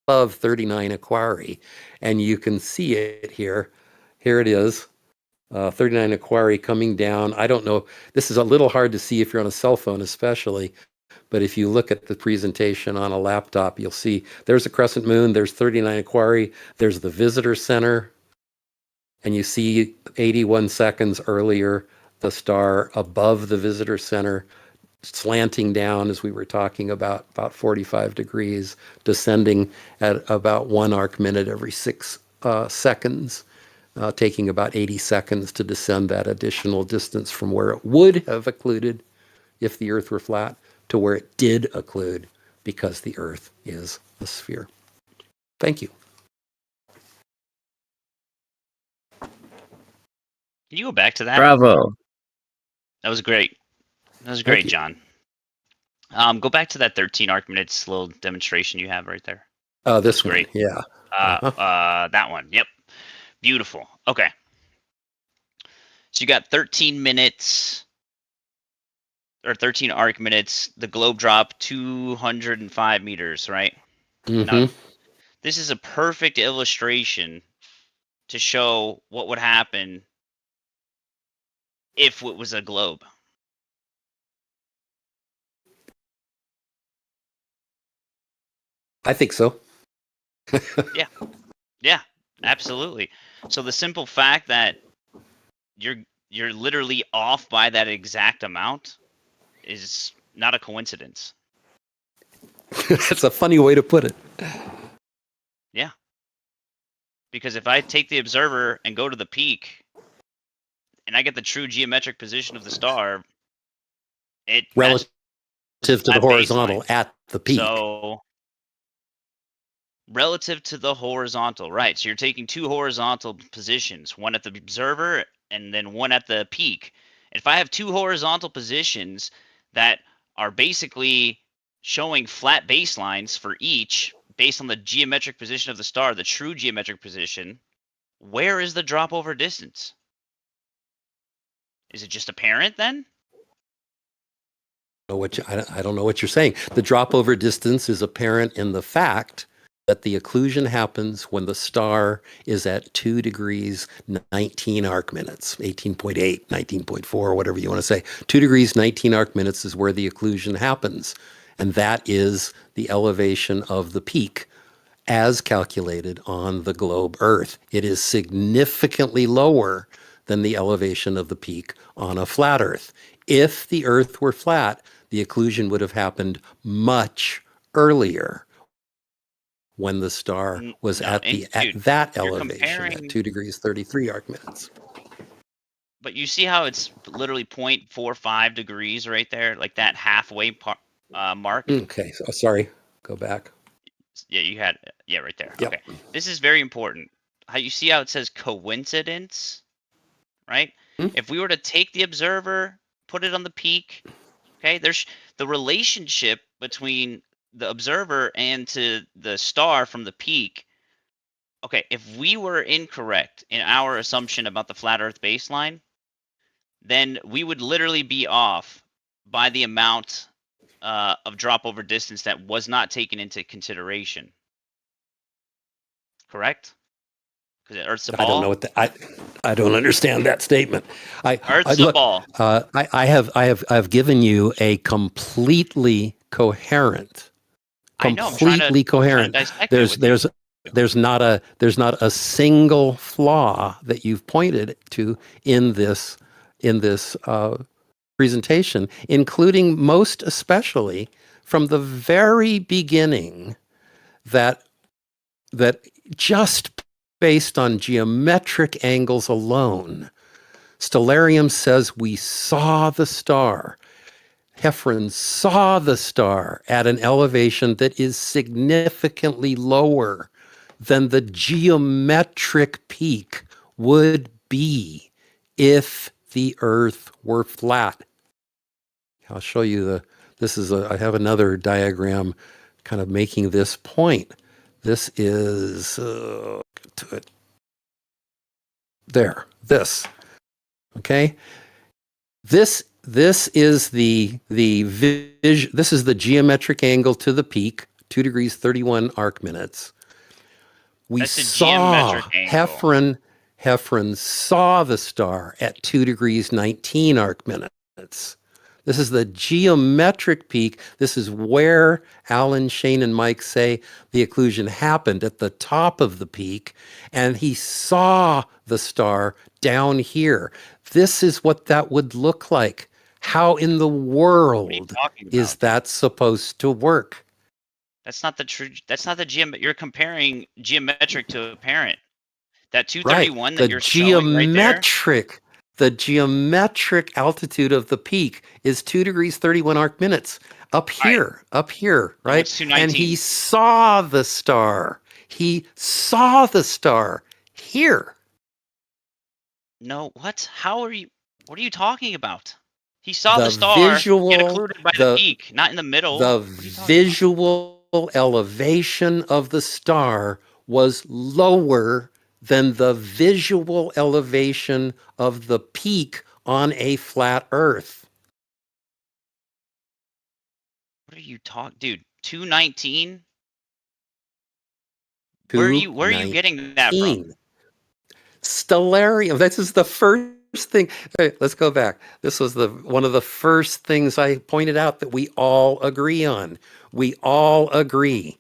above 39 Aquarii, and you can see it here. Here it is, 39 Aquarii coming down. I don't know. This is a little hard to see if you're on a cell phone, especially. But if you look at the presentation on a laptop, you'll see there's a crescent moon, there's 39 Aquarii, there's the visitor center, and you see 81 seconds earlier, the star above the visitor center, slanting down as we were talking about 45 degrees, descending at about 1 arc minute every 6 seconds, taking about 80 seconds to descend that additional distance from where it would have occluded if the Earth were flat to where it did occlude because the Earth is a sphere. Thank you. Can you go back to that? Bravo. That was great. That was great, John. Go back to that 13 arc minutes little demonstration you have right there. Oh, this one. Great. Yeah. That one. Yep. Beautiful. Okay. So you got 13 minutes or 13 arc minutes. The globe drop 205 meters, right? Mm-hmm. Now, this is a perfect illustration to show what would happen if it was a globe. I think so. Yeah, absolutely. So the simple fact that you're literally off by that exact amount is not a coincidence. That's a funny way to put it. Yeah. Because if I take the observer and go to the peak and I get the true geometric position of the star, it relative to the horizontal baseline. at the peak. So relative to the horizontal, right? So you're taking two horizontal positions, one at the observer and then one at the peak. If I have two horizontal positions that are basically showing flat baselines for each based on the geometric position of the star, the true geometric position, where is the drop over distance? Is it just apparent then? I don't know what you're saying. The drop over distance is apparent in the fact that the occlusion happens when the star is at 2 degrees 19 arc minutes, 18.8, 19.4, whatever you want to say. 2 degrees 19 arc minutes is where the occlusion happens. And that is the elevation of the peak as calculated on the globe Earth. It is significantly lower than the elevation of the peak on a flat Earth. If the Earth were flat, the occlusion would have happened much earlier when the star was at that elevation at 2 degrees 33 arc minutes. But you see how it's literally 0.45 degrees right there, like that halfway mark? Okay, so sorry, go back. Yeah, you had, right there. Yep. Okay, this is very important. How you see how it says coincidence, right? Mm-hmm. If we were to take the observer, put it on the peak, okay, there's the relationship between the observer and to the star from the peak. Okay, if we were incorrect in our assumption about the flat Earth baseline, then we would literally be off by the amount of drop over distance that was not taken into consideration. Correct? Because Earth's a ball. I don't know what I don't understand that statement. Earth's a ball. I have given you a completely coherent. Completely coherent. There's not a single flaw that you've pointed to in this presentation, including most especially from the very beginning that just based on geometric angles alone, Stellarium says we saw the star. Heffron saw the star at an elevation that is significantly lower than the geometric peak would be if the Earth were flat. I'll show you I have another diagram kind of making this point. This is, okay? This is this is the geometric angle to the peak, 2 degrees 31 arc minutes. We That's a geometric saw angle. Heffron saw the star at 2 degrees 19 arc minutes. This is the geometric peak. This is where Alan, Shane, and Mike say the occlusion happened at the top of the peak, and he saw the star down here. This is what that would look like. How in the What are you world talking is about? that supposed to work? That's not the true. That's not the You're comparing geometric to apparent. That Right. 231 that you're showing right there. The geometric altitude of the peak is 2 degrees 31 arc minutes All right. up here, And right? what's And he 219? saw the star. He saw the star here. No, what? How are you? What are you talking about? He saw the The star get visual, occluded by the the peak, not in the middle. the What are you talking about? visual elevation of the star was lower than the visual elevation of the peak on a flat Earth. What are you talking, dude? 219? Where are you getting that from? 219. Stellarium. This is the first thing. Okay, let's go back. This was one of the first things I pointed out that we all agree on. We all agree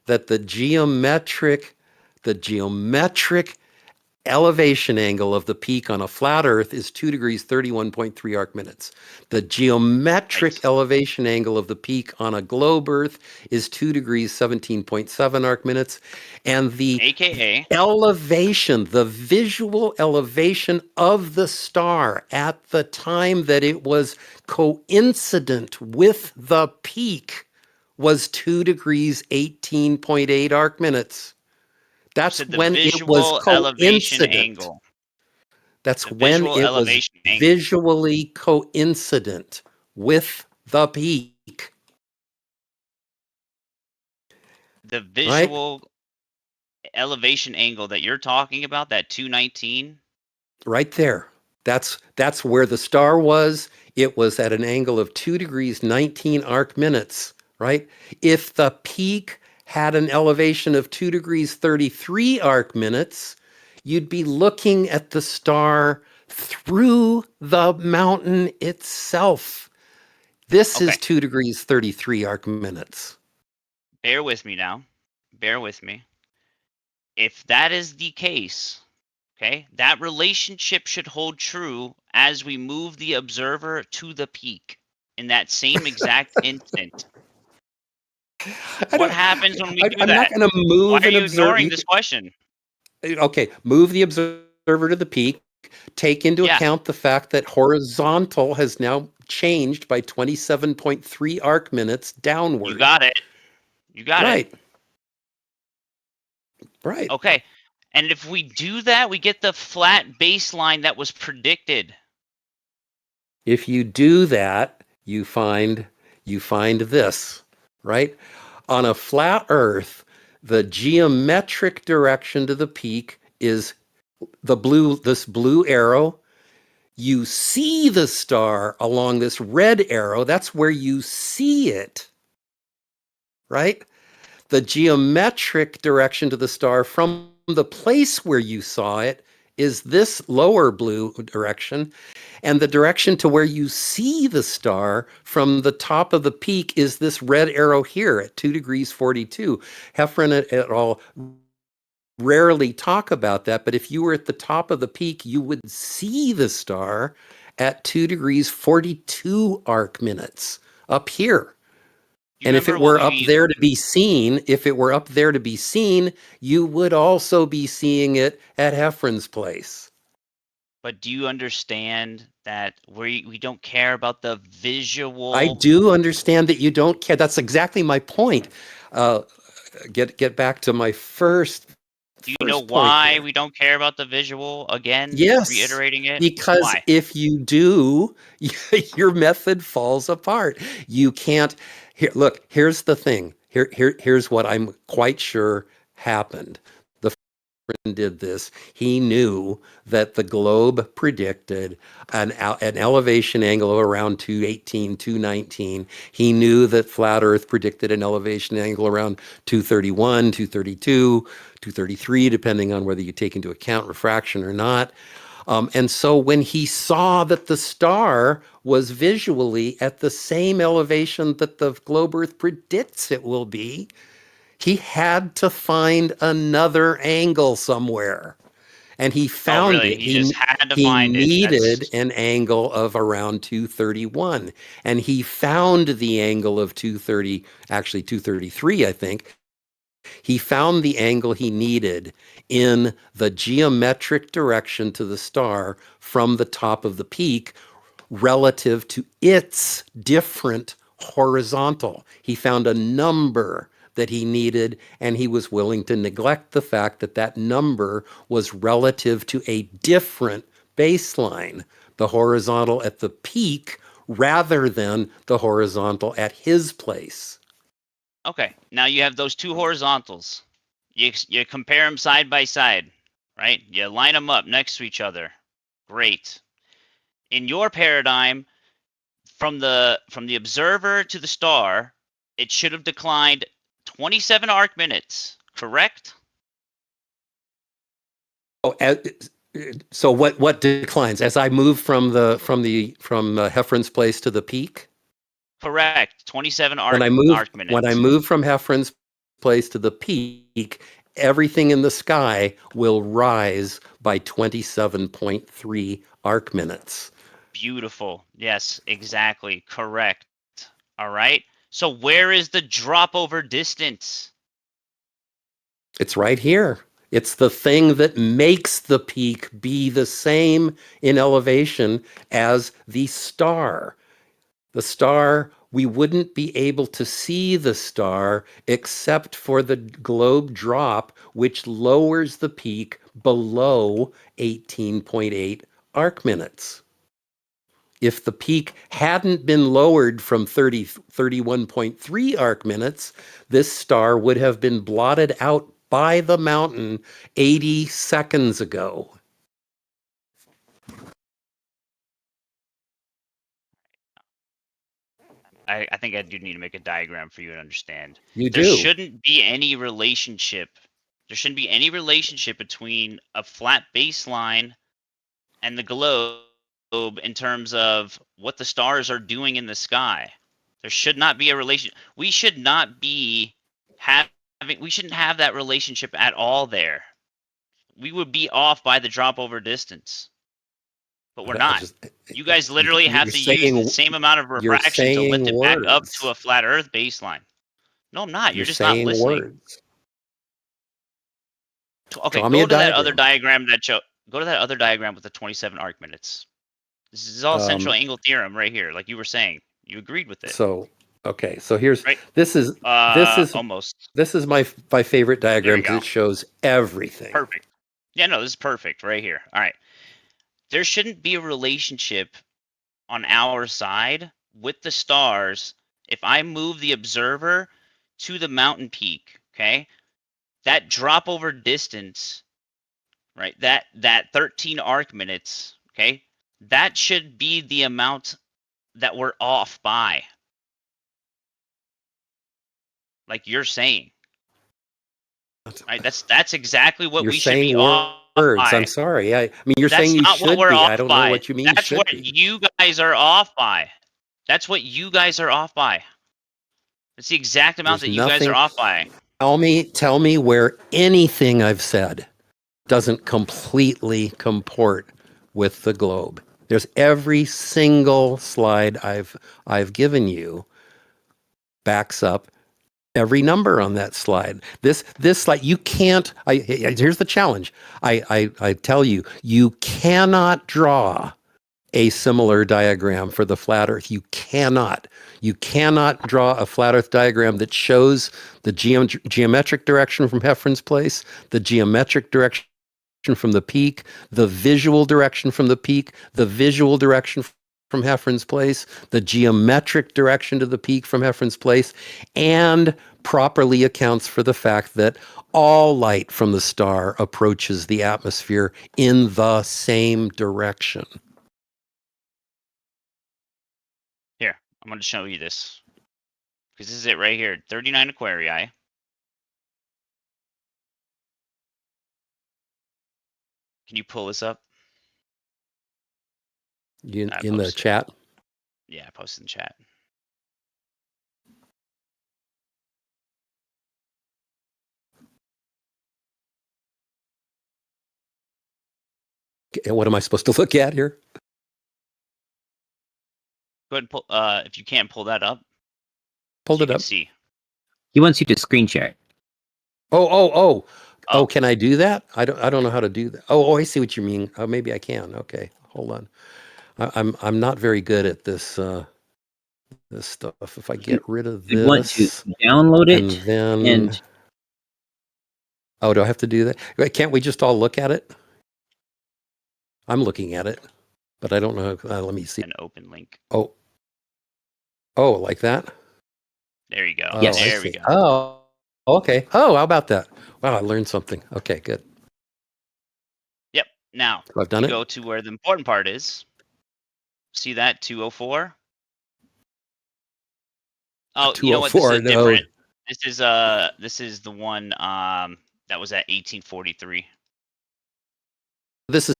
that the geometric elevation angle of the peak on a flat Earth is 2 degrees 31.3 arc minutes. The geometric Right. elevation angle of the peak on a globe Earth is 2 degrees 17.7 arc minutes. And the AKA. elevation, the visual elevation of the star at the time that it was coincident with the peak was 2 degrees 18.8 arc minutes. You That's said the when it was visual elevation coincident. angle. That's The when visual it was elevation angle. visually coincident with the peak, The right? visual elevation angle that you're talking about, that 219. Right there. That's where the star was. It was at an angle of 2 degrees 19 arc minutes, right? If the peak had an elevation of 2 degrees 33 arc minutes, you'd be looking at the star through the mountain itself. This is Okay, 2 degrees 33 arc minutes. bear with me now. Bear with me. If that is the case, okay, that relationship should hold true as we move the observer to the peak in that same exact instant. I What don't. happens when we do I'm not that? going to Why move are and you observe. ignoring this question? Okay, move the observer to the peak. Take into Yeah, account the fact that horizontal has now changed by 27.3 arc minutes you downward. got it. You got it. Right. Right. Okay. And if we do that, we get the flat baseline that was predicted. If you do that, you find this, right? On a flat Earth, the geometric direction to the peak is this blue arrow. You see the star along this red arrow. That's where you see it, right? The geometric direction to the star from the place where you saw it is this lower blue direction. And the direction to where you see the star from the top of the peak is this red arrow here at 2 degrees 42. Heffron et al. Rarely talk about that, but if you were at the top of the peak, you would see the star at 2 degrees 42 arc minutes up here. You And if remember it what were up we there to be seen, you would also be seeing it at Heffron's place. but do you understand that we don't care about the I visual? do understand that you don't care. That's exactly my point. Uh, get back to my first Do you know point why here. we don't care about the visual? Again, Yes, reiterating it. because Why? if you do, your method falls apart. You can't. Here, look. Here's the thing. Here's what I'm quite sure happened. The did this, he knew that the globe predicted an elevation angle of around 218, 219. He knew that flat Earth predicted an elevation angle around 231, 232, 233, depending on whether you take into account refraction or not. And so when he saw that the star was visually at the same elevation that the globe Earth predicts it will be, he had to find another angle somewhere. And he Oh, found really? it. He just had to He find it. needed That's an angle of around 231. And he found the angle of 230, actually 233, I think. He found the angle he needed in the geometric direction to the star from the top of the peak relative to its different horizontal. He found a number that he needed, and he was willing to neglect the fact that that number was relative to a different baseline, the horizontal at the peak rather than the horizontal at his place. okay. Now you have those two horizontals. You compare them side by side, right? You line them up next to each other. Great. In your paradigm, from the observer to the star, it should have declined 27 arc minutes, correct? Oh, so what declines as I move from Heffron's place to the peak? Correct. 27 When I minutes. move from Heffron's place to the peak, everything in the sky will rise by 27.3 arc minutes. Beautiful. Yes, exactly. Correct. All right. So where is the drop over distance? It's right here. It's the thing that makes the peak be the same in elevation as the star. The star, we wouldn't be able to see the star except for the globe drop, which lowers the peak below 18.8 arc minutes. If the peak hadn't been lowered from 31.3 arc minutes, this star would have been blotted out by the mountain 80 seconds ago. I think I do need to make a diagram for you to understand. You There do. shouldn't be any relationship. There shouldn't be any relationship between a flat baseline and the globe in terms of what the stars are doing in the sky. There should not be a relation. We should not be having. We shouldn't have that relationship at all there. We would be off by the drop over distance, but we're not. You guys literally have to use the same amount of You're refraction to lift saying it back up to words. a flat Earth baseline. No, I'm not. You're You're just not saying listening. words. Okay, Draw me go a to that other diagram. diagram go to that other diagram with the 27 arc minutes. This is all central angle theorem right here, like you were saying. You agreed with it, So, okay. So here's right? this is Almost. this is my favorite There diagram we because go. it shows everything. Perfect. Yeah, no, this is perfect right here. All right. There shouldn't be a relationship on our side with the stars if I move the observer to the mountain peak, okay? That drop over distance, right? That 13 arc minutes, okay? That should be the amount that we're off by. Like you're saying. Right? That's exactly what You're we should be saying off words. I'm by. sorry. I mean, you're That's saying you not what should we're be. I off don't know by. what you mean That's should what be. you guys are off by. That's what you guys are off by. It's the exact amount There's that you guys are nothing. off by. Tell me where anything I've said doesn't completely comport with the globe. There's every single slide I've given you backs up every number on that slide. This slide you can't. Here's the challenge. I tell you, you cannot draw a similar diagram for the flat Earth. You cannot. You cannot draw a flat Earth diagram that shows the geometric direction from Heffron's place, the geometric direction from the peak, the visual direction from the peak, the visual direction from Heffron's Place, the geometric direction to the peak from Heffron's Place, and properly accounts for the fact that all light from the star approaches the atmosphere in the same direction. Here, I'm going to show you this. Because this is it right here, 39 Aquarii. Can you pull this up? In the chat? Yeah, I posted in the chat. And what am I supposed to look at here? Go ahead and pull, if you can't pull that up. Pulled it up. See. He wants you to screen share it. Oh, can I do that? I don't know how to do that. Oh, I see what you mean. Oh, maybe I can. Okay, hold on. I'm not very good at this this stuff. If I get rid of this, you want to download it, and then oh, do I have to do that? Can't we just all look at it? I'm looking at it, but I don't know. Let me see. An open link. Oh, like that? There you go. Oh, yes. There we go. Oh, okay. Oh, how about that? Wow, I learned something. Okay, good. Yep. Now, So I've done it. Go to where the important part is. See that 204? Oh, you know what? This is different. This is the one that was at 1843. This is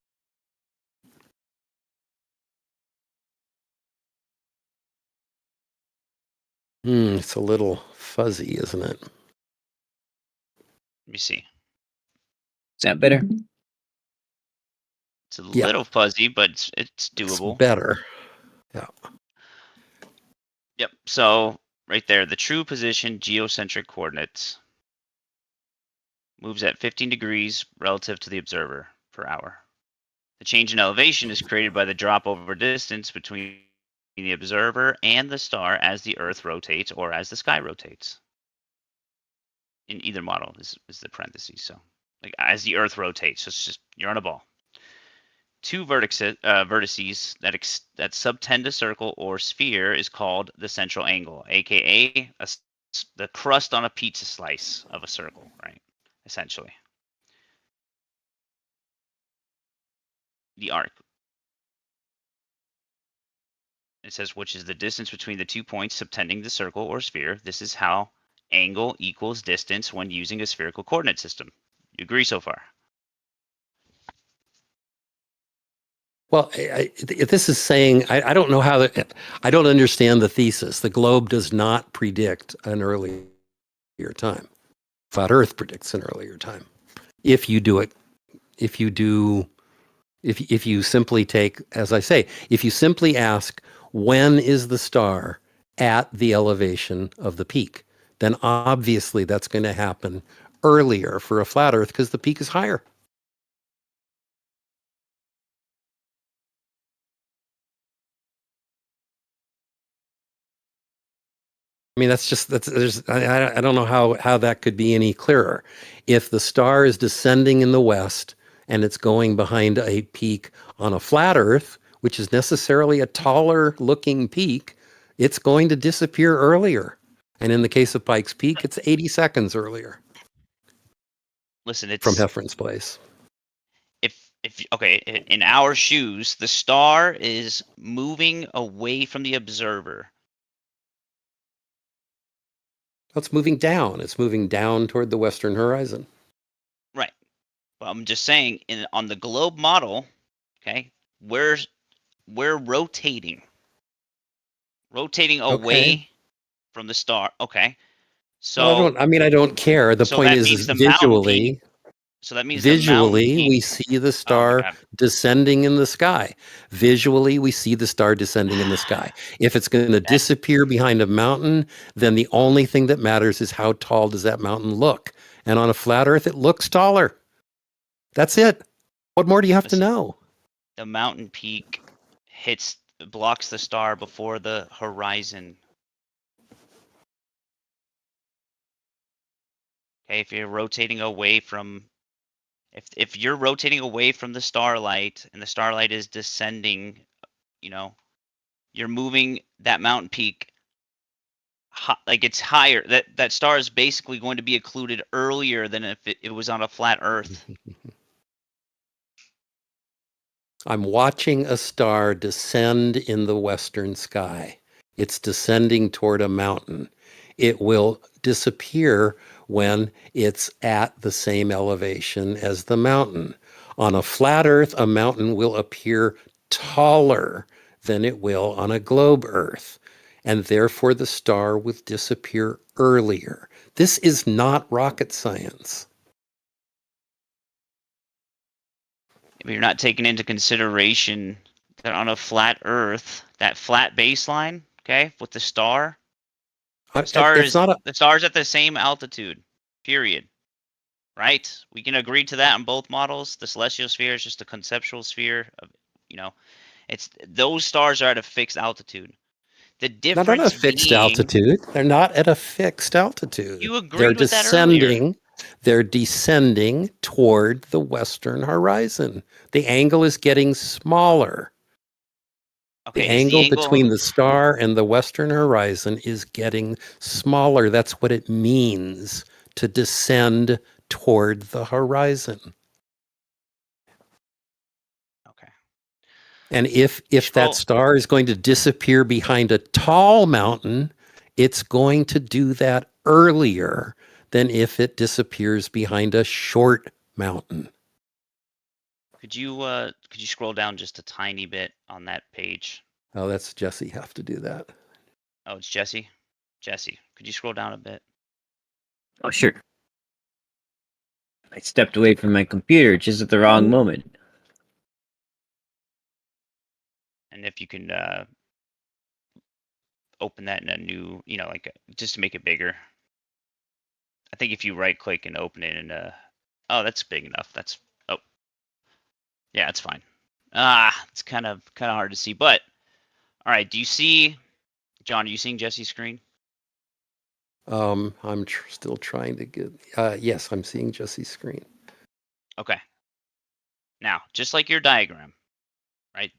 it's a little fuzzy, isn't it? Let me see. Is that better? It's a little fuzzy, but it's doable. It's better. Yeah. Yep. So right there, the true position geocentric coordinates moves at 15 degrees relative to the observer per hour. The change in elevation is created by the drop over distance between the observer and the star as the Earth rotates or as the sky rotates. In either model is the parentheses. So like as the Earth rotates, so it's just you're on a ball. Two vertices that subtend a circle or sphere is called the central angle, aka the crust on a pizza slice of a circle, right? Essentially. The arc. It says which is the distance between the 2 points subtending the circle or sphere. This is how angle equals distance when using a spherical coordinate system. You agree so far? Well, this is saying, I don't know how, I don't understand the thesis. The globe does not predict an earlier time. Flat Earth predicts an earlier time. If you do it, if you simply take, as I say, if you simply ask, when is the star at the elevation of the peak, then obviously that's going to happen earlier for a flat Earth because the peak is higher. I mean, I don't know how that could be any clearer. If the star is descending in the west and it's going behind a peak on a flat Earth, which is necessarily a taller looking peak, it's going to disappear earlier. And in the case of Pike's Peak, it's 80 seconds earlier. Listen, it's from Heffron's Place. If okay, in our shoes, the star is moving away from the observer. It's moving down. It's moving down toward the western horizon. Right. But I'm just saying, on the globe model, okay, we're rotating away from the star. Okay. So well, I don't care. The point is visually. So that means visually we see the star descending in the sky. Visually we see the star descending in the sky. If it's going to disappear behind a mountain, then the only thing that matters is how tall does that mountain look. And on a flat Earth, it looks taller. That's it. What more do you have to know? The mountain peak blocks the star before the horizon. Okay, if you're rotating away from if you're rotating away from the starlight and the starlight is descending, you're moving that mountain peak like it's higher. That star is basically going to be occluded earlier than if it was on a flat Earth. I'm watching a star descend in the western sky. It's descending toward a mountain. It will disappear when it's at the same elevation as the mountain. On a flat Earth, a mountain will appear taller than it will on a globe Earth, and therefore the star will disappear earlier. This is not rocket science. But you're not taking into consideration that on a flat Earth, that flat baseline, okay, with the star, the star's at the same altitude, period. Right? We can agree to that on both models. The celestial sphere is just a conceptual sphere of, it's those stars are at a fixed altitude. The difference not at a fixed altitude. They're not at a fixed altitude. You agreed with that earlier. They're descending toward the western horizon. The angle is getting smaller. Okay, the angle between the star and the western horizon is getting smaller. That's what it means to descend toward the horizon. Okay. And if that star is going to disappear behind a tall mountain, it's going to do that earlier than if it disappears behind a short mountain. Could you scroll down just a tiny bit on that page? Oh, that's Jesse. Have to do that. Oh, it's Jesse. Jesse, could you scroll down a bit? Oh, sure. I stepped away from my computer just at the wrong moment. And if you can open that in a new, just to make it bigger. I think if you right click and open it in oh, that's big enough. Yeah, it's fine. It's kind of hard to see, but all right. Do you see, John? Are you seeing Jesse's screen? I'm still trying to get. Yes, I'm seeing Jesse's screen. Okay. Now, just like your diagram, right?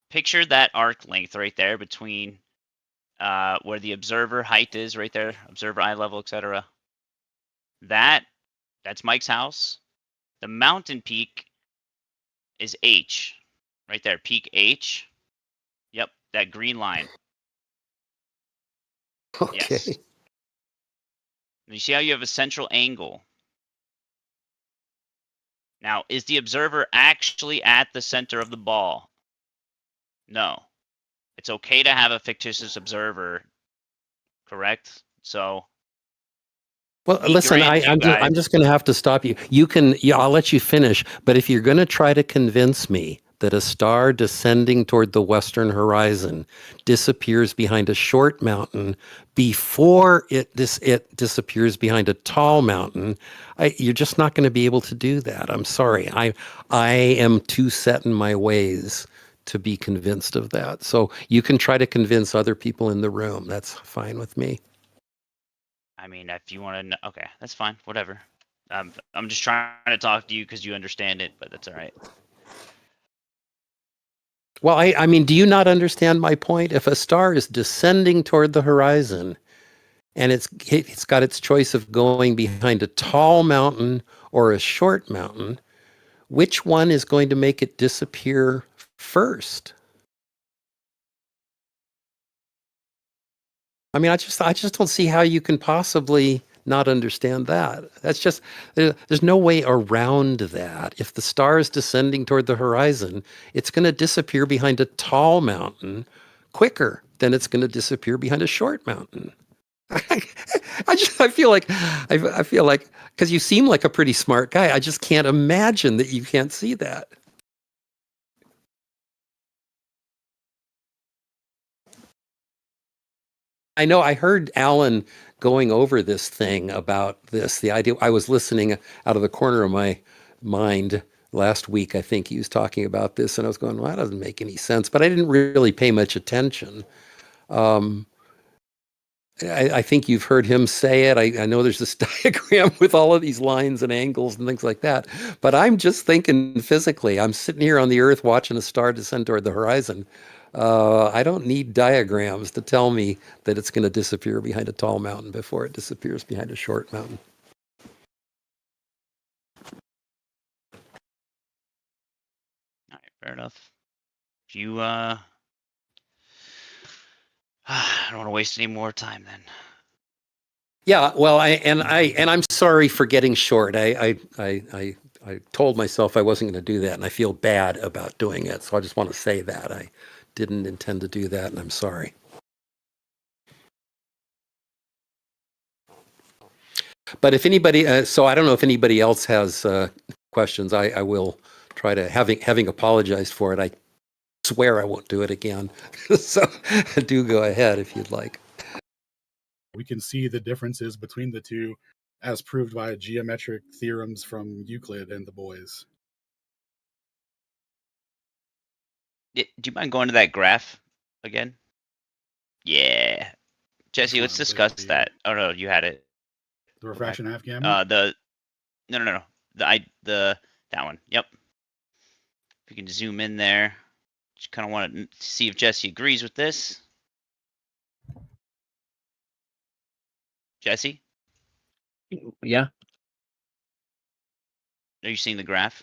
Picture that arc length right there between where the observer height is, right there, observer eye level, etc. That's Mike's house. The mountain peak is H, right there, peak H. Yep, that green line. Okay. Yes. And you see how you have a central angle. Now, is the observer actually at the center of the ball? No. It's okay to have a fictitious observer, correct? So, well, listen, I'm just going to have to stop you. I'll let you finish, but if you're going to try to convince me that a star descending toward the western horizon disappears behind a short mountain before it disappears behind a tall mountain, you're just not going to be able to do that. I'm sorry. I am too set in my ways to be convinced of that. So you can try to convince other people in the room. That's fine with me. I mean, if you want to know, okay, that's fine. Whatever. I'm just trying to talk to you because you understand it, but that's all right. Well, I mean, do you not understand my point? If a star is descending toward the horizon and it's got its choice of going behind a tall mountain or a short mountain, which one is going to make it disappear first? I mean, I just don't see how you can possibly not understand that. That's just, there's no way around that. If the star is descending toward the horizon, it's going to disappear behind a tall mountain quicker than it's going to disappear behind a short mountain. I feel like, because you seem like a pretty smart guy, I just can't imagine that you can't see that. I know I heard Alan going over this thing about this, the idea. I was listening out of the corner of my mind last week. I think he was talking about this, and I was going, well, that doesn't make any sense. But I didn't really pay much attention. I think you've heard him say it. I know there's this diagram with all of these lines and angles and things like that. But I'm just thinking physically. I'm sitting here on the Earth watching a star descend toward the horizon. I don't need diagrams to tell me that it's going to disappear behind a tall mountain before it disappears behind a short mountain. All right, fair enough. Do you I don't want to waste any more time then. Yeah, well, I'm sorry for getting short. I told myself I wasn't going to do that, and I feel bad about doing it. So I just want to say that I didn't intend to do that, and I'm sorry. But if anybody, so I don't know if anybody else has questions. I will try to, having apologized for it, I swear I won't do it again. So do go ahead if you'd like. We can see the differences between the two as proved by geometric theorems from Euclid and the boys. Do you mind going to that graph again? Yeah. Jesse, let's discuss that. Oh no, you had it. The refraction half gamma? No. That one. Yep. If you can zoom in there. Just kind of want to see if Jesse agrees with this. Jesse, Yeah, are you seeing the graph?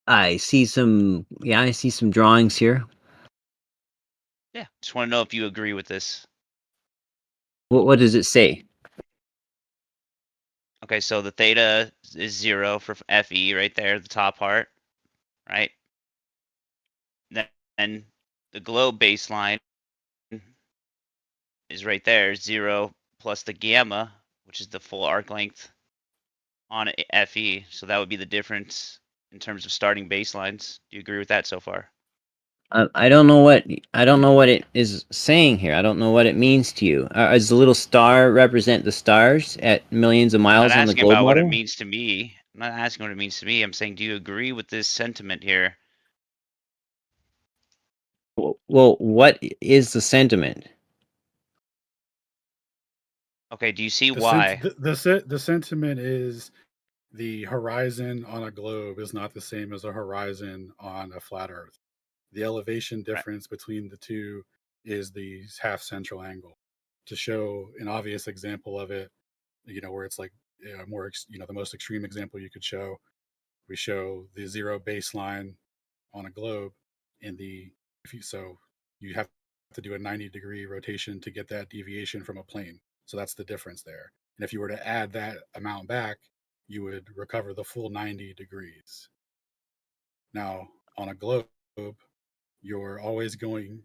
I see some. Yeah, I see some drawings here. Yeah. Just want to know if you agree with this. What does it say? Okay, so the theta is 0 for Fe right there, the top part, right? Then the globe baseline is right there, 0 plus the gamma, which is the full arc length on Fe. So that would be the difference in terms of starting baselines. Do you agree with that so far? I don't know what it is saying here. I don't know what it means to you. Does the little star represent the stars at millions of I'm miles not on the asking globe about what it model? means to me. I'm not asking what it means to me. I'm saying, do you agree with this sentiment here? Well, what is the sentiment? Okay, do you see The, why? the sentiment is the horizon on a globe is not the same as a horizon on a flat Earth. The elevation Right. difference between the two is the half central angle. To show an obvious example of it, where it's like more, the most extreme example you could show, we show the 0 baseline on a globe in the, so you have to do a 90-degree rotation to get that deviation from a plane. So that's the difference there. And if you were to add that amount back, you would recover the full 90 degrees. Now, on a globe, you're always going,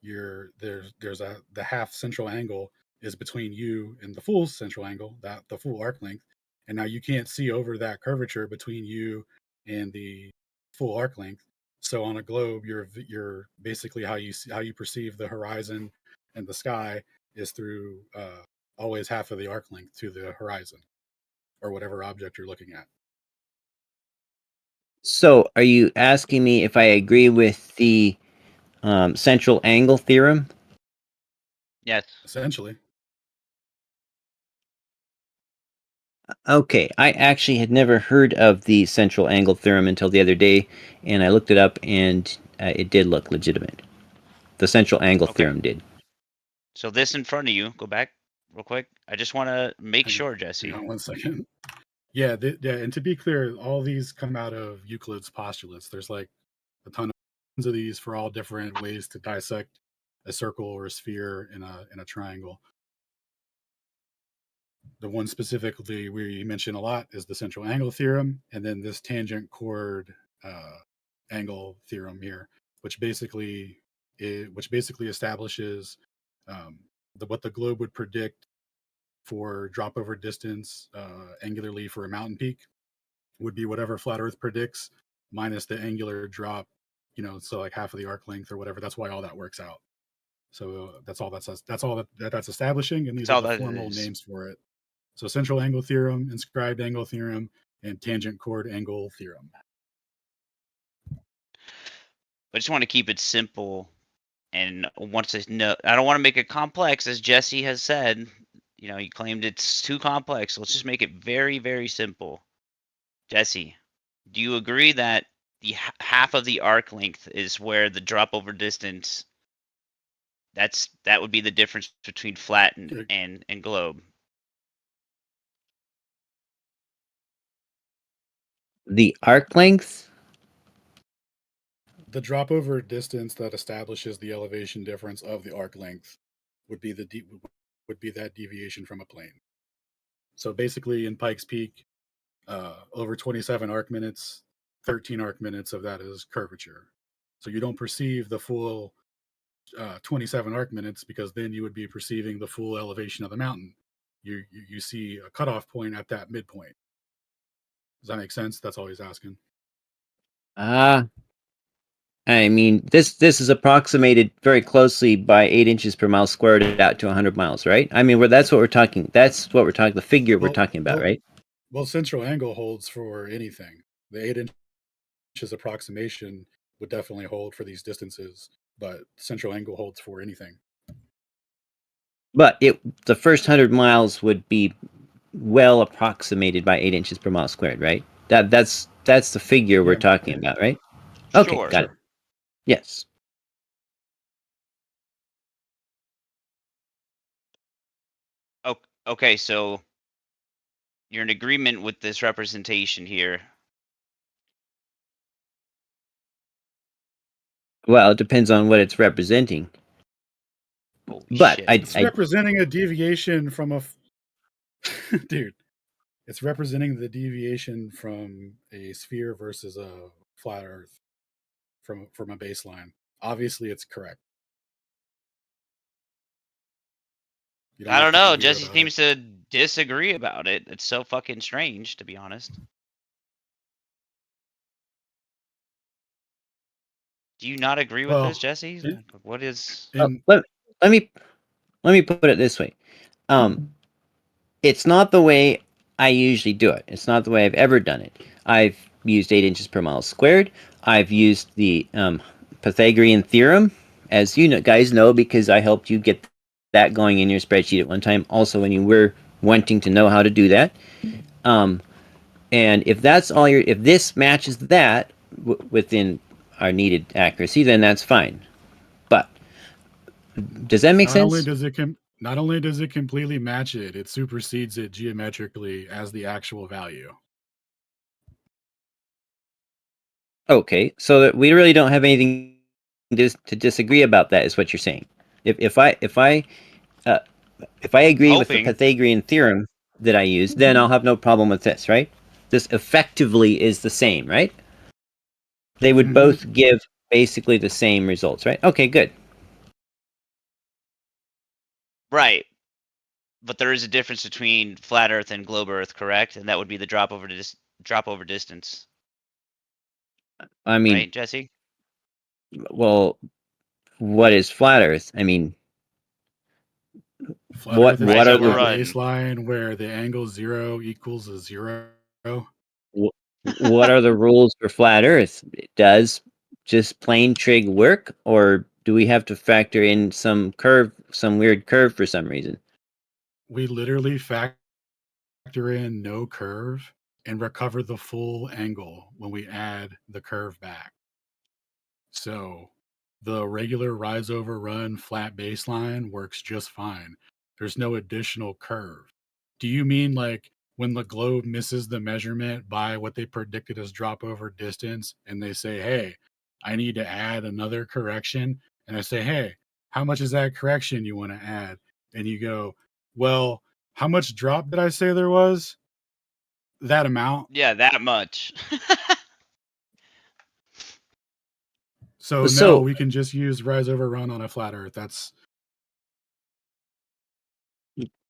the half central angle is between you and the full central angle, that the full arc length. And now you can't see over that curvature between you and the full arc length. So on a globe, you're basically how you perceive the horizon and the sky is through always half of the arc length to the horizon or whatever object you're looking at. So, are you asking me if I agree with the central angle theorem? Yes. Essentially, Okay, I actually had never heard of the central angle theorem until the other day, and I looked it up, and it did look legitimate. The central angle Okay. theorem did. So this in front of you, go back real quick. I just want to make sure, Jesse. hang on 1 second. Yeah, and to be clear, all these come out of Euclid's postulates. There's like a ton of these for all different ways to dissect a circle or a sphere in a triangle. The one specifically we mention a lot is the central angle theorem, and then this tangent chord angle theorem here, which basically establishes what the globe would predict for drop over distance angularly for a mountain peak would be whatever flat Earth predicts minus the angular drop, so like half of the arc length or whatever. That's why all that works out. So that's all that's establishing, and these That's are all the that formal is. names for it. So central angle theorem, inscribed angle theorem, and tangent chord angle theorem. I just want to keep it simple and want to know. I don't want to make it complex, as Jesse has said. He claimed it's too complex. Let's just make it very, very simple. Jesse, do you agree that the half of the arc length is where the drop over distance. That would be the difference between flat and globe. The arc length? The drop over distance that establishes the elevation difference of the arc length would be would be that deviation from a plane. So basically, in Pikes Peak, over 27 arc minutes, 13 arc minutes of that is curvature. So you don't perceive the full 27 arc minutes, because then you would be perceiving the full elevation of the mountain. You see a cutoff point at that midpoint. Does that make sense? That's all he's asking. I mean, this is approximated very closely by 8 inches per mile squared out to 100 miles, right? I mean, that's what we're talking. That's what we're talking. The figure we're talking about, right? Well, central angle holds for anything. The 8 inches approximation would definitely hold for these distances, but central angle holds for anything. But the first 100 miles would be well approximated by 8 inches per mile squared, right? That's the figure we're talking about, right? Okay, Sure. got it. Yes. Okay, so you're in agreement with this representation here. Well, it depends on what it's representing. Holy But shit. It's representing a deviation from a dude. It's representing the deviation from a sphere versus a flat Earth from a baseline. Obviously, it's correct. I don't know. Jesse seems to disagree about it. It's so fucking strange, to be honest. Do you not agree with this, Jesse? What is? Let me put it this way. It's not the way I usually do it. It's not the way I've ever done it. I've used 8 inches per mile squared. I've used the Pythagorean theorem, as you guys know, because I helped you get that going in your spreadsheet at one time. Also, when you were wanting to know how to do that. And if that's all if this matches that within our needed accuracy, then that's fine. But does that make sense? Not only does it completely match it, it supersedes it geometrically as the actual value. Okay, so that we really don't have anything to disagree about. That is what you're saying. If I agree with the Pythagorean theorem that I use, then I'll have no problem with this, right? This effectively is the same, right? They would both give basically the same results, right? Okay, good. Right. But there is a difference between flat Earth and globe Earth, correct? And that would be the drop over distance. I mean, right, Jesse? Well, what is flat Earth? I mean, what are the baseline where the angle 0 equals a 0? What are the rules for flat Earth? Does just plain trig work, or do we have to factor in some weird curve for some reason? We literally factor in no curve and recover the full angle when we add the curve back. So the regular rise over run flat baseline works just fine. There's no additional curve. Do you mean like when the globe misses the measurement by what they predicted as drop over distance, and they say, hey, I need to add another correction? And I say, hey, how much is that correction you want to add? And you go, well, how much drop did I say there was? That amount? Yeah, that much. So no, we can just use rise over run on a flat Earth. That's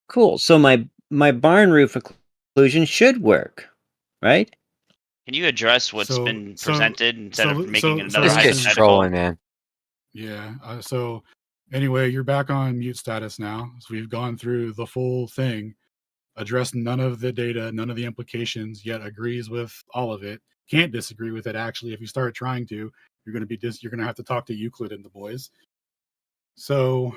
cool. So my barn roof occlusion should work, right? Can you address what's been presented instead of making another Just get trolling, man? Yeah. So anyway, you're back on mute status now. So we've gone through the full thing, addressed none of the data, none of the implications, yet agrees with all of it. Can't disagree with it. Actually, if you start trying to, you're going to have to talk to Euclid and the boys. So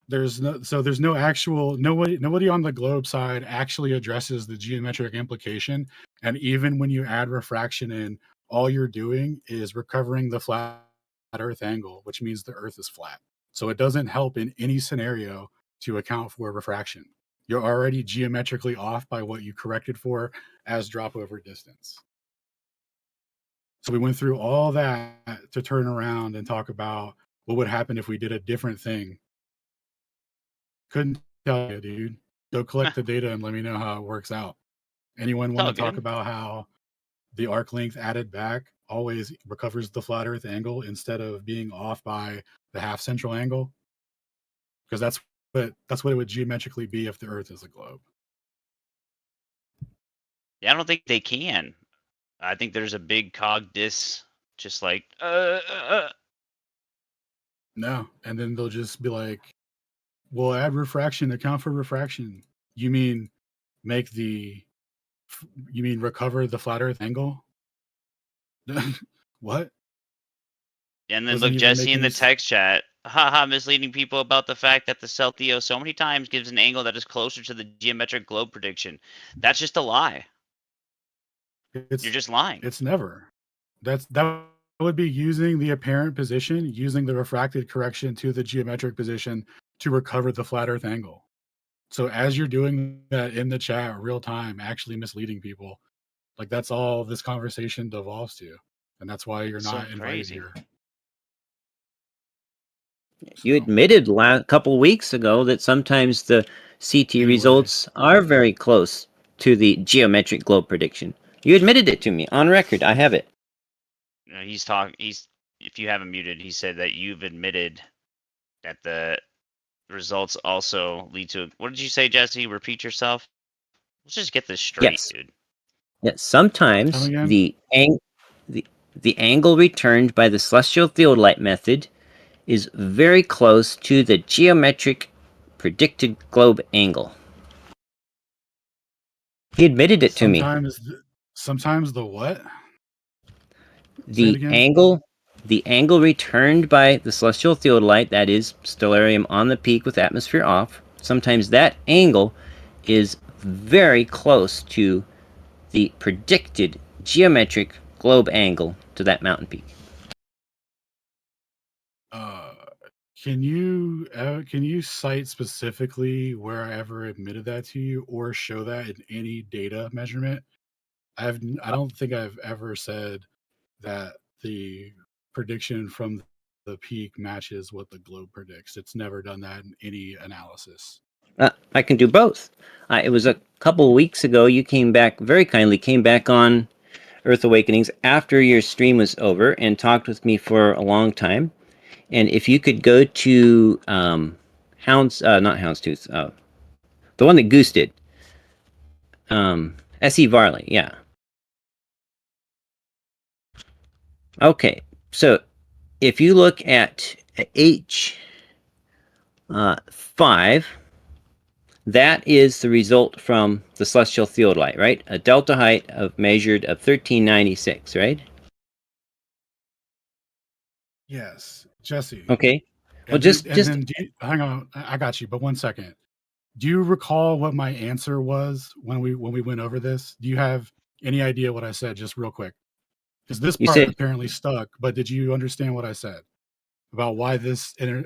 there's no actual nobody on the globe side actually addresses the geometric implication. And even when you add refraction in, all you're doing is recovering the flat Earth angle, which means the Earth is flat. So it doesn't help in any scenario to account for refraction. You're already geometrically off by what you corrected for as drop over distance. So we went through all that to turn around and talk about what would happen if we did a different thing. Couldn't tell you, dude. Go collect the data and let me know how it works out. Anyone It's all want to talk good. about how the arc length added back always recovers the flat Earth angle instead of being off by the half central angle? Because that's what it would geometrically be if the Earth is a globe. Yeah, I don't think they can. I think there's a big cog dis, just like No, and then they'll just be like, "We'll add refraction, account for refraction." You mean make the? You mean recover the flat Earth angle? What? And then Doesn't look, even Jesse make in the any. text chat, haha, misleading people about the fact that the Cel-Theo so many times gives an angle that is closer to the geometric globe prediction. That's just a lie. You're It's just lying. it's never. That would be using the apparent position, using the refracted correction to the geometric position to recover the flat Earth angle. So as you're doing that in the chat real time, actually misleading people, like that's all this conversation devolves to, and that's why you're It's so not invited crazy. here. You So admitted a couple weeks ago that sometimes the CT anyway, results are very close to the geometric globe prediction. You admitted it to me on record. I have it. He's talking. He's if you haven't muted, he said that you've admitted that the results also lead to. What did you say, Jesse? Repeat yourself. Let's just get this straight, Yes. dude. Yes. come Sometimes again. the angle returned by the celestial theodolite method is very close to the geometric predicted globe angle. He admitted it to me. Sometimes the what? Say it The again. the angle returned by the celestial theodolite, that is stellarium on the peak with atmosphere off, sometimes that angle is very close to the predicted geometric globe angle to that mountain peak. Uh, can you cite specifically where I ever admitted that to you, or show that in any data measurement? I don't think I've ever said that the prediction from the peak matches what the globe predicts. It's never done that in any analysis. I can do both. It was a couple weeks ago. You came back very kindly, came back on Earth Awakenings after your stream was over and talked with me for a long time. And if you could go to not Houndstooth, the one that Goose did, S.E. Varley, yeah. Okay, so if you look at H5, that is the result from the celestial theodolite, right? A delta height of measured of 1396, right? Yes, Jesse. Okay. Well, And just then hang on, I got you, but 1 second. Do you recall what my answer was when we went over this? Do you have any idea what I said, just real quick? Because this you part said, apparently stuck, but did you understand what I said about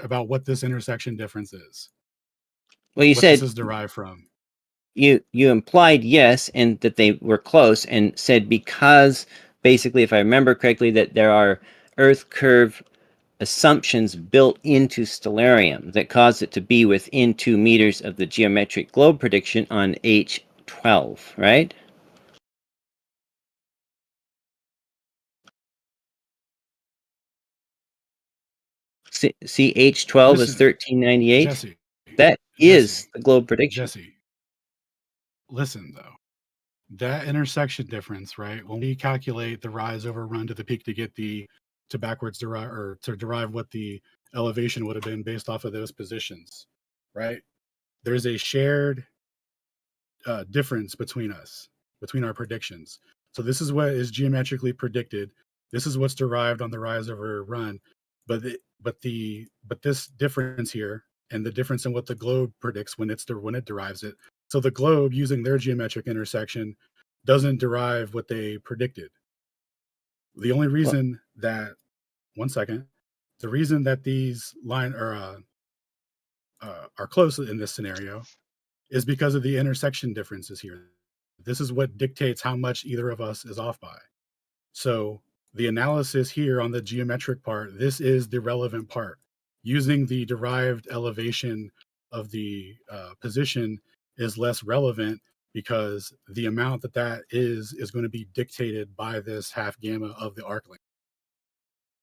about what this intersection difference is? well, you What this said is derived from? you implied yes, and that they were close, and said because basically, if I remember correctly, that there are Earth curve assumptions built into stellarium that cause it to be within 2 meters of the geometric globe prediction on H12, right? See, H12 is Listen, 1398. Jesse, That is Jesse, the globe prediction. Jesse. Listen though, that intersection difference, right? When we calculate the rise over run to the peak to get to backwards derive or to derive what the elevation would have been based off of those positions, right? There's a shared difference between our predictions. So this is what is geometrically predicted. This is what's derived on the rise over run. But this difference here and the difference in what the globe predicts when it derives it. So the globe using their geometric intersection doesn't derive what they predicted. The only reason that, one second, the reason that these are close in this scenario is because of the intersection differences here. This is what dictates how much either of us is off by. So the analysis here on the geometric part, this is the relevant part. Using the derived elevation of the position is less relevant because the amount that is going to be dictated by this half gamma of the arc length.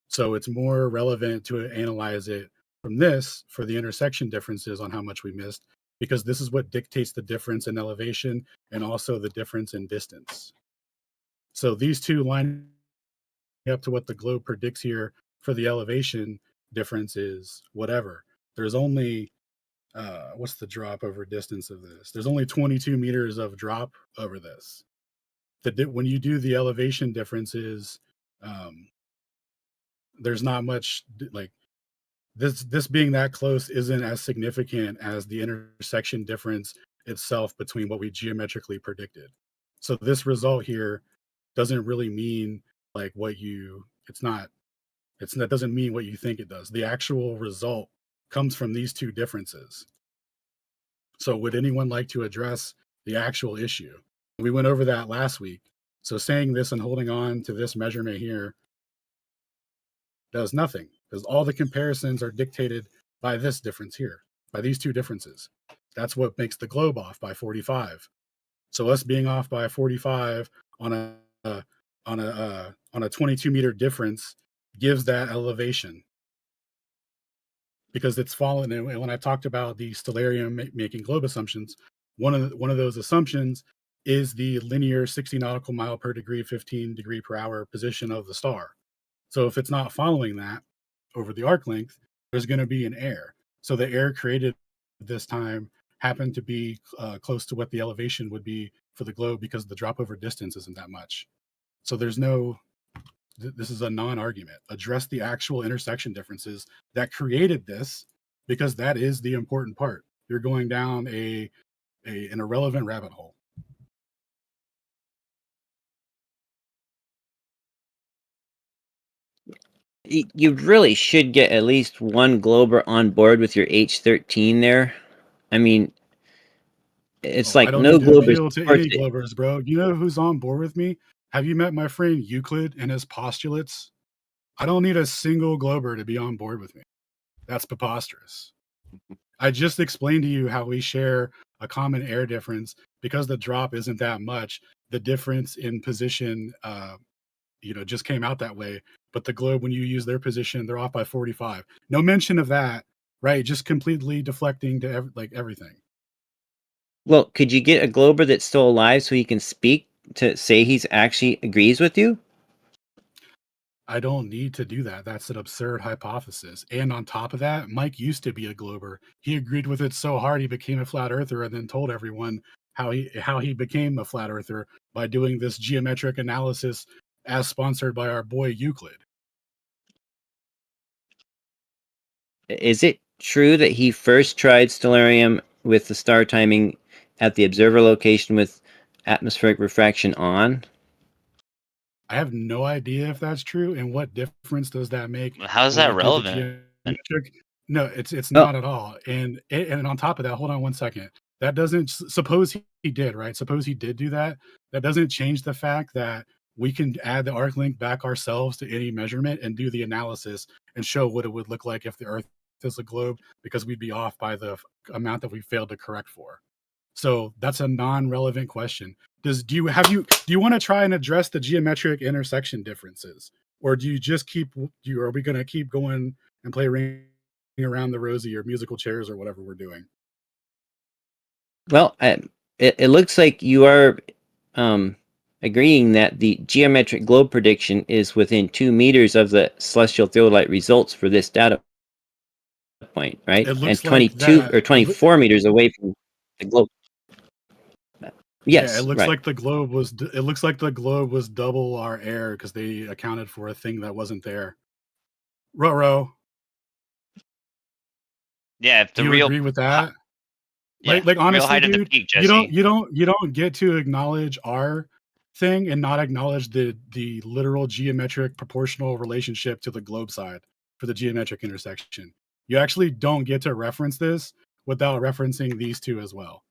So it's more relevant to analyze it from this for the intersection differences on how much we missed, because this is what dictates the difference in elevation and also the difference in distance. So these two line up to what the globe predicts here for the elevation difference is whatever. There's only, what's the drop over distance of this? There's only 22 meters of drop over this. When you do the elevation differences, there's not much, like, this being that close isn't as significant as the intersection difference itself between what we geometrically predicted. So this result here doesn't really mean like that doesn't mean what you think it does. The actual result comes from these two differences. So would anyone like to address the actual issue? We went over that last week. So saying this and holding on to this measurement here does nothing, because all the comparisons are dictated by this difference here, by these two differences. That's what makes the globe off by 45. So us being off by 45 on a 22 meter difference gives that elevation, because it's fallen. And when I talked about the stellarium making globe assumptions, one of those assumptions is the linear 60 nautical mile per degree, 15 degree per hour position of the star. So if it's not following that over the arc length, there's going to be an error. So the error created this time happened to be close to what the elevation would be for the globe, because the drop over distance isn't that much. So this is a non-argument. Address the actual intersection differences that created this, because that is the important part. You're going down an irrelevant rabbit hole. You really should get at least one Glober on board with your H13 there. I mean, it's like I don't no need to Glober appeal to supports any it. Globers, bro. You know who's on board with me? Have you met my friend Euclid and his postulates? I don't need a single Glober to be on board with me. That's preposterous. I just explained to you how we share a common air difference. Because the drop isn't that much, the difference in position just came out that way. But the globe, when you use their position, they're off by 45. No mention of that, right? Just completely deflecting to everything. Well, could you get a Glober that's still alive so he can speak to say he's actually agrees with you? I don't need to do that. That's an absurd hypothesis. And on top of that, Mike used to be a Glober. He agreed with it so hard he became a flat earther, and then told everyone how he became a flat earther by doing this geometric analysis as sponsored by our boy Euclid. Is it true that he first tried stellarium with the star timing at the observer location with atmospheric refraction on? I have no idea if that's true, and what difference does that make How's when that we did the relevant? geometric? No, it's Oh. not at all. And on top of that, hold on one second. That doesn't, suppose he did, right? Suppose he did do that. That doesn't change the fact that we can add the arc length back ourselves to any measurement and do the analysis and show what it would look like if the Earth is a globe, because we'd be off by the amount that we failed to correct for. So that's a non-relevant question. Do you want to try and address the geometric intersection differences, or do you just are we going to keep going and play ring around the rosy or musical chairs or whatever we're doing? Well, it looks like you are agreeing that the geometric globe prediction is within 2 meters of the celestial theodolite results for this data point, right? It And looks 22 like or 24 meters away from the globe. Yes, yeah, it looks right. like the globe was. It looks like the globe was double our error because they accounted for a thing that wasn't there. Ruh-roh. Yeah, if Do the you real agree with that? yeah, Like real honestly, height of the dude, peak, you Jesse. don't get to acknowledge our thing and not acknowledge the literal geometric proportional relationship to the globe side for the geometric intersection. You actually don't get to reference this without referencing these two as well.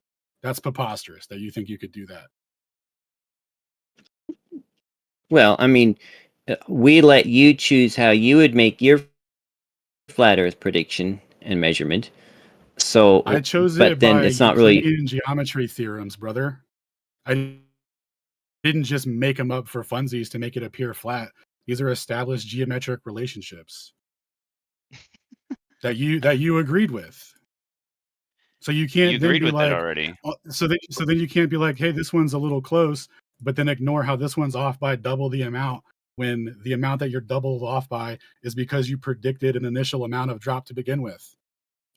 That's preposterous that you think you could do that. Well, I mean, we let you choose how you would make your flat Earth prediction and measurement. So, I chose but it then by it's not really. Euclidean geometry theorems, brother. I didn't just make them up for funsies to make it appear flat. These are established geometric relationships that you agreed with. So you You can't then agreed be with that like, already. so then you can't be like, hey, this one's a little close, but then ignore how this one's off by double the amount when the amount that you're double off by is because you predicted an initial amount of drop to begin with.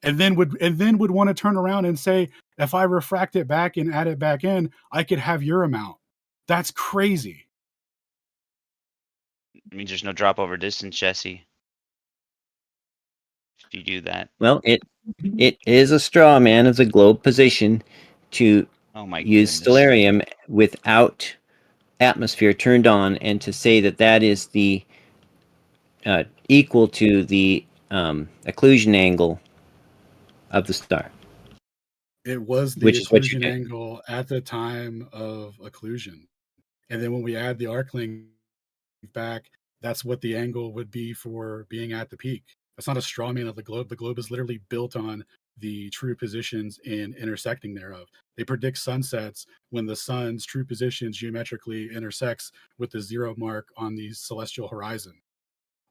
And then would want to turn around and say, if I refract it back and add it back in, I could have your amount. That's crazy. It means there's no drop over distance, Jesse. If you do that. Well, it is a straw man of the globe position to Oh my use goodness. stellarium without atmosphere turned on, and to say that that is the equal to the occlusion angle of the star, It was the which is what you occlusion get. angle at the time of occlusion. And then when we add the arc length back, that's what the angle would be for being at the peak. That's not a straw man of the globe. The globe is literally built on the true positions and intersecting thereof. They predict sunsets when the sun's true position geometrically intersects with the zero mark on the celestial horizon.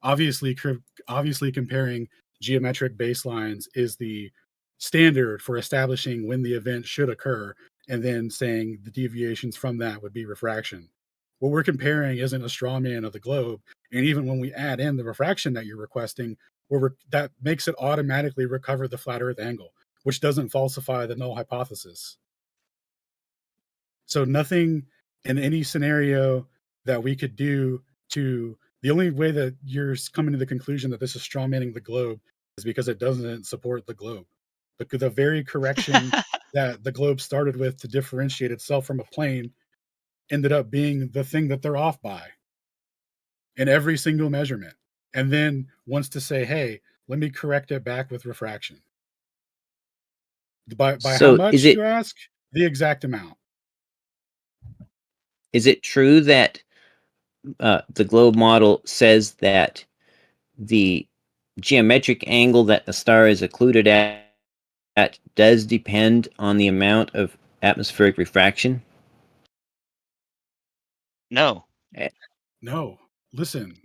Obviously, comparing geometric baselines is the standard for establishing when the event should occur, and then saying the deviations from that would be refraction. What we're comparing isn't a straw man of the globe, and even when we add in the refraction that you're requesting, that makes it automatically recover the flat Earth angle, which doesn't falsify the null hypothesis. So nothing in any scenario that we could do to the only way that you're coming to the conclusion that this is strawmanning the globe is because it doesn't support the globe. The very correction that the globe started with to differentiate itself from a plane ended up being the thing that they're off by in every single measurement. And then wants to say, hey, let me correct it back with refraction. By how So much, you ask? The exact amount. is it true that the globe model says that the geometric angle that the star is occluded at does depend on the amount of atmospheric refraction? No. No, listen.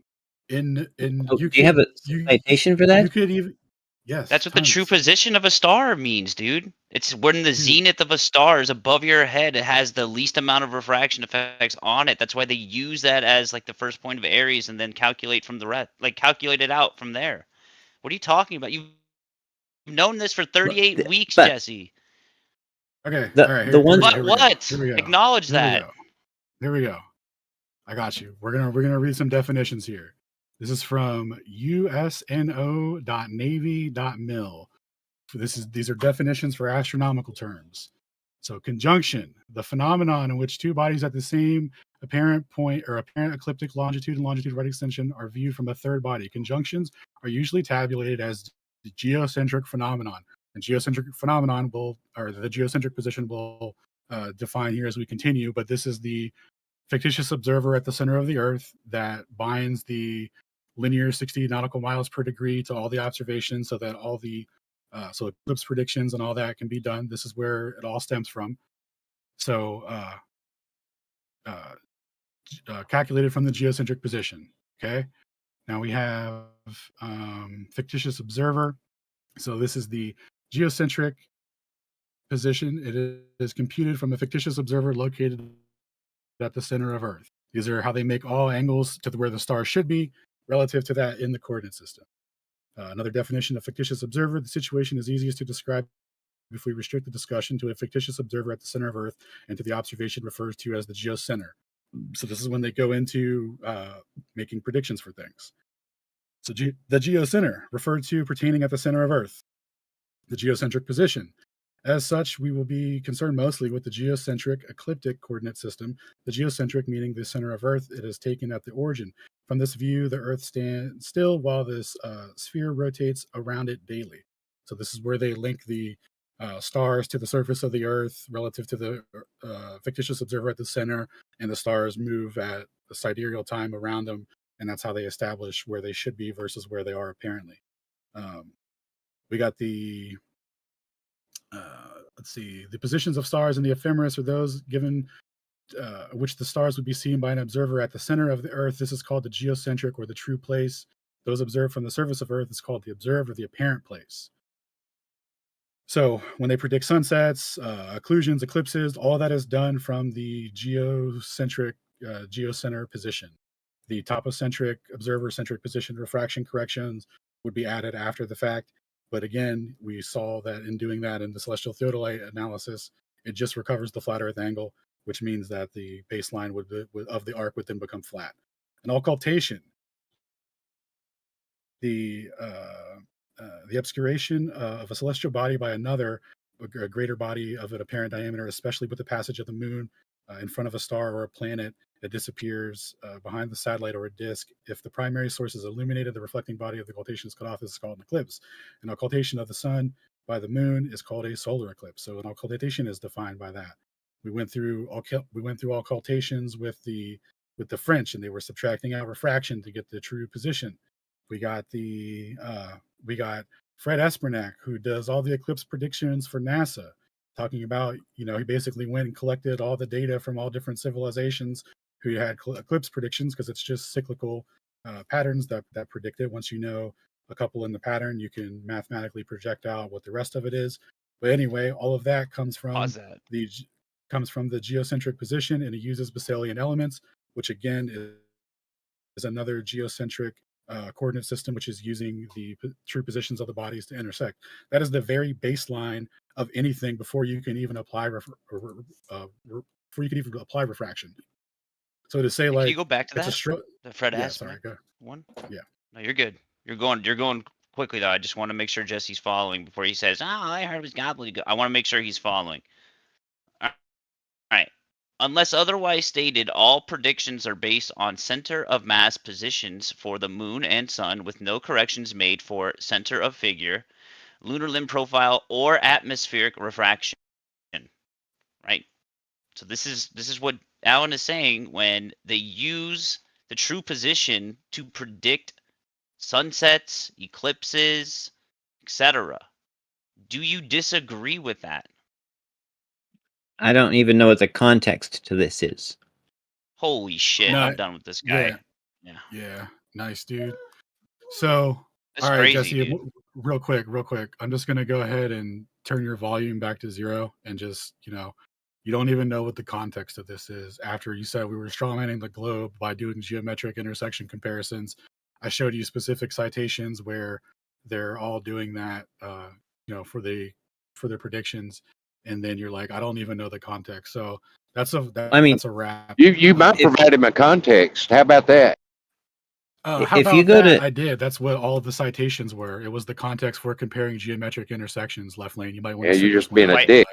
In Oh, you do you have could a citation for that? you could even yes. That's what the true tons. position of a star means, dude. It's when the zenith of a star is above your head. It has the least amount of refraction effects on it. That's why they use that as like the first point of Aries and then calculate from the rest, like calculate it out from there. What are you talking about? You've known this for 38 weeks, but Jesse. Okay, the all right. the ones But what? Here we go. Acknowledge Here we that. go. Here we go. I got you. We're gonna read some definitions here. This is from usno.navy.mil. These are definitions for astronomical terms. So conjunction, the phenomenon in which two bodies at the same apparent point or apparent ecliptic longitude and longitude right extension are viewed from a third body. Conjunctions are usually tabulated as the geocentric phenomenon. And geocentric phenomenon the geocentric position will define here as we continue, but this is the fictitious observer at the center of the Earth that binds the linear 60 nautical miles per degree to all the observations so that all the so eclipse predictions and all that can be done. This is where it all stems from. So calculated from the geocentric position. Okay. Now we have fictitious observer. So this is the geocentric position. It is computed from a fictitious observer located at the center of Earth. These are how they make all angles to where the star should be relative to that in the coordinate system. Another definition of fictitious observer, the situation is easiest to describe if we restrict the discussion to a fictitious observer at the center of Earth and to the observation referred to as the geocenter. So this is when they go into making predictions for things. So the geocenter, referred to pertaining at the center of Earth. The geocentric position, As such, we will be concerned mostly with the geocentric ecliptic coordinate system, the geocentric meaning the center of Earth it is taken at the origin. From this view, the Earth stands still while this sphere rotates around it daily. So this is where they link the stars to the surface of the Earth relative to the fictitious observer at the center, and the stars move at the sidereal time around them, and that's how they establish where they should be versus where they are apparently. We got the let's see, the positions of stars in the ephemeris are those given which the stars would be seen by an observer at the center of the Earth. This is called the geocentric or the true place. Those observed from the surface of Earth is called the observed or the apparent place. So when they predict sunsets, occlusions, eclipses, all that is done from the geocentric geocenter position. The topocentric, observer-centric position refraction corrections would be added after the fact. But again, we saw that in doing that in the celestial theodolite analysis, it just recovers the flat Earth angle, which means that the baseline of the arc would then become flat. An occultation, the obscuration of a celestial body by another, a greater body of an apparent diameter, especially with the passage of the moon in front of a star or a planet that disappears behind the satellite or a disk. If the primary source is illuminated, the reflecting body of the occultation is cut off. This is called an eclipse. An occultation of the sun by the moon is called a solar eclipse. So an occultation is defined by that. We went through occultations with the French, and they were subtracting out refraction to get the true position. We got Fred Espernak, who does all the eclipse predictions for NASA, talking about, he basically went and collected all the data from all different civilizations who had eclipse predictions, because it's just cyclical patterns that predict it. Once you know a couple in the pattern, you can mathematically project out what the rest of it is. But anyway, all of that comes from the geocentric position, and it uses Baselian elements, which again is another geocentric coordinate system, which is using the true positions of the bodies to intersect. That is the very baseline of anything before you can even apply refraction. So to say, Can like, you go back to it's that? The Fred yeah, Aspect sorry, go. one? Yeah. No, you're good. You're going quickly though. I just want to make sure Jesse's following before he says, "Oh, I heard it was gobbledygook." I want to make sure he's following. All right. Unless otherwise stated, all predictions are based on center of mass positions for the moon and sun, with no corrections made for center of figure, lunar limb profile, or atmospheric refraction. Right. So this is what Alan is saying when they use the true position to predict sunsets, eclipses, etc. Do you disagree with that? I don't even know what the context to this is. Holy shit, No, I'm done with this guy. Yeah. Nice, dude. So, That's all right, crazy, Jesse, dude. real quick. I'm just going to go ahead and turn your volume back to 0 and just, you don't even know what the context of this is. After you said we were strawmanning the globe by doing geometric intersection comparisons, I showed you specific citations where they're all doing that, for their predictions. And then you're like, I don't even know the context. So that's a wrap. You might provide him a context. How about that? How if about you go that? to I did. That's what all of the citations were. It was the context for comparing geometric intersections. Left lane. You might want to. You're just sit this being one a out. dick.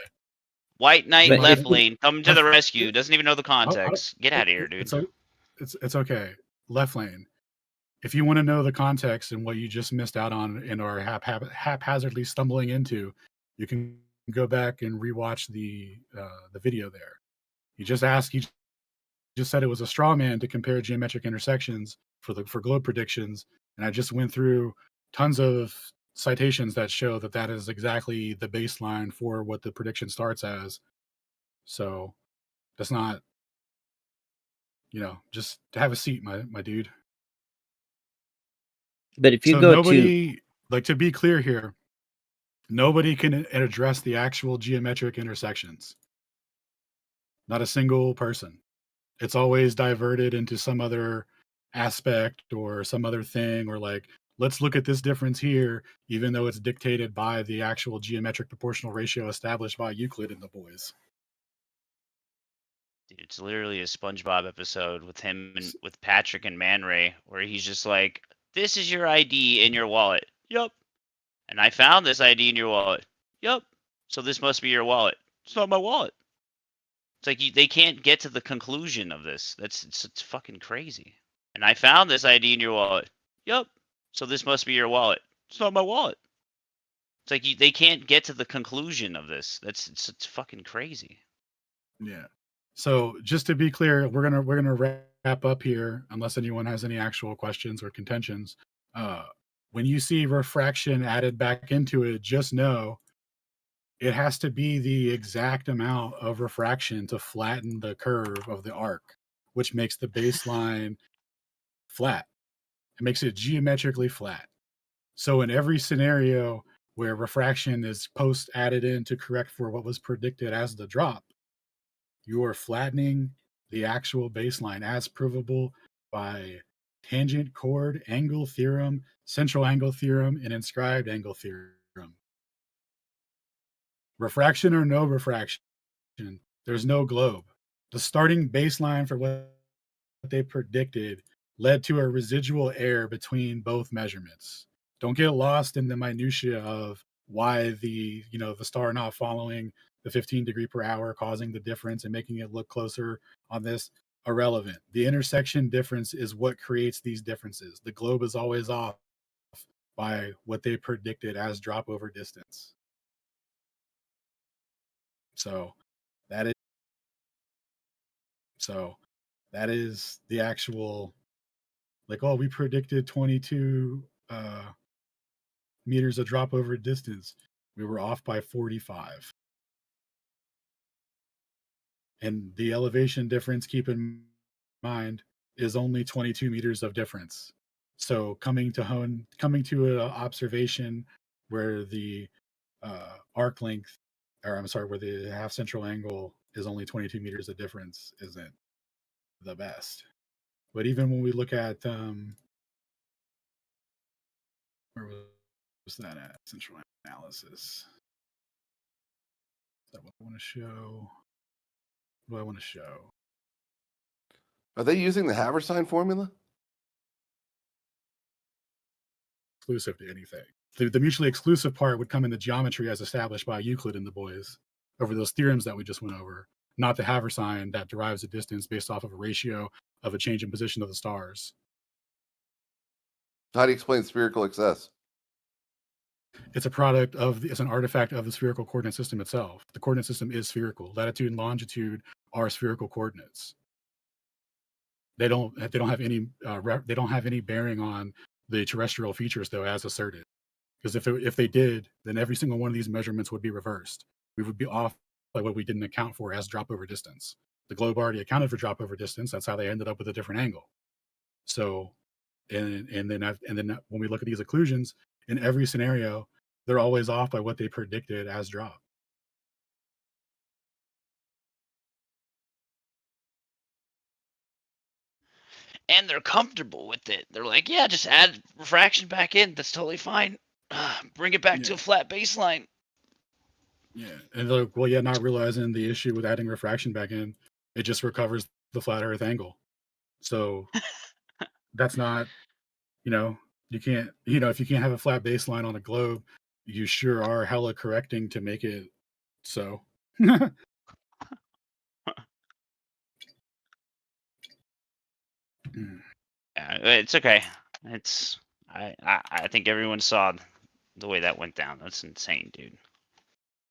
White Knight But left if- lane, come to the rescue. Doesn't even know the context. Get out of here, dude. It's okay. Left lane. If you want to know the context and what you just missed out on and are haphazardly stumbling into, you can go back and rewatch the video there. He just said it was a straw man to compare geometric intersections for globe predictions, and I just went through tons of citations that show that is exactly the baseline for what the prediction starts as. So that's not, just to have a seat, my dude. But if you So go nobody, to be clear here, nobody can address the actual geometric intersections. Not a single person. It's always diverted into some other aspect or some other thing, or like, let's look at this difference here, even though it's dictated by the actual geometric proportional ratio established by Euclid and the boys. Dude, it's literally a SpongeBob episode with him and with Patrick and Man Ray, where he's just like, "This is your ID in your wallet." Yup. And I found this ID in your wallet. Yup. so this must be your wallet. It's not my wallet. It's like they can't get to the conclusion of this. It's fucking crazy. And I found this ID in your wallet. Yup. So this must be your wallet. It's not my wallet. It's like they can't get to the conclusion of this. It's fucking crazy. Yeah. So just to be clear, we're gonna wrap up here, unless anyone has any actual questions or contentions. When you see refraction added back into it, just know it has to be the exact amount of refraction to flatten the curve of the arc, which makes the baseline flat. It makes it geometrically flat. So in every scenario where refraction is post added in to correct for what was predicted as the drop, you are flattening the actual baseline as provable by tangent chord angle theorem, central angle theorem, and inscribed angle theorem. Refraction or no refraction, there's no globe. The starting baseline for what they predicted led to a residual error between both measurements. Don't get lost in the minutia of why the star not following the 15 degree per hour causing the difference and making it look closer on this. Irrelevant. The intersection difference is what creates these differences. The globe is always off by what they predicted as drop over distance. So that is the actual, like, oh, we predicted 22 meters of drop over distance. We were off by 45. And the elevation difference, keep in mind, is only 22 meters of difference. So coming to an observation where the arc length, or I'm sorry, where the half central angle is only 22 meters of difference isn't the best. But even when we look at where was that at? Central analysis. Is that what I want to show? What do I want to show? Are they using the Haversine formula? Exclusive to anything. The mutually exclusive part would come in the geometry as established by Euclid and the boys over those theorems that we just went over, not the Haversine that derives a distance based off of a ratio of a change in position of the stars. How do you explain spherical excess? It's an artifact of the spherical coordinate system itself. The coordinate system is spherical. Latitude and longitude are spherical coordinates. They don't have any bearing on the terrestrial features, though, as asserted. Because if they did, then every single one of these measurements would be reversed. We would be off by what we didn't account for as drop over distance. The globe already accounted for drop over distance. That's how they ended up with a different angle. So, and then when we look at these occlusions, in every scenario, they're always off by what they predicted as drop. And they're comfortable with it. They're like, yeah, just add refraction back in. That's totally fine. Bring it back to a flat baseline. Yeah, and they're like, well, yeah, not realizing the issue with adding refraction back in, it just recovers the flat Earth angle. So that's not, you can't, if you can't have a flat baseline on a globe, you sure are hella correcting to make it so. It's okay. I think everyone saw the way that went down. That's insane, dude.